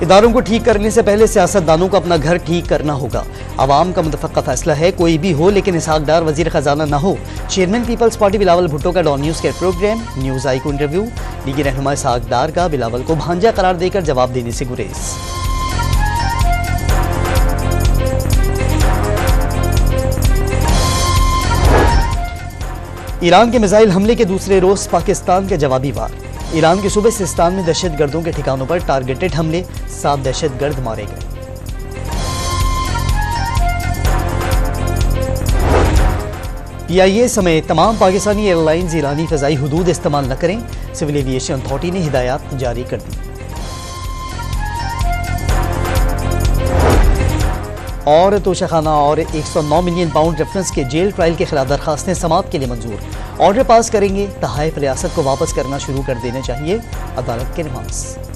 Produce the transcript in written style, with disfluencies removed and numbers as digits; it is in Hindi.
इदारों को ठीक करने से पहले सियासतदानों को अपना घर ठीक करना होगा। आवाम का मुतफ़क्का फैसला है, कोई भी हो लेकिन इसहाक डार वजीर खजाना ना हो। चेयरमैन पीपल्स पार्टी बिलावल भुट्टो का डॉन न्यूज़ के प्रोग्राम न्यूज़ आई को इंटरव्यू। लीगी रहनुमा इसहाक डार का बिलावल को भांजा करार देकर जवाब देने से गुरेज। ईरान के मिसाइल हमले के दूसरे रोज पाकिस्तान के जवाबी वार। ईरान के सूबे सिस्तान में दहशत गर्दों के ठिकानों पर टारगेटेड हमले, 7 दहशत गर्द मारे गए। PIA समेत तमाम पाकिस्तानी एयरलाइंस ईरानी फ़ज़ाई हुदूद इस्तेमाल न करें, सिविल एविएशन अथॉरिटी ने हिदायत जारी कर दी। और तोशाखाना और 109 मिलियन पाउंड रेफरेंस के जेल ट्रायल के खिलाफ दरखास्तें समाअत के लिए मंजूर। ऑर्डर पास करेंगे, तहाइफ रियासत को वापस करना शुरू कर देना चाहिए, अदालत के नमाज।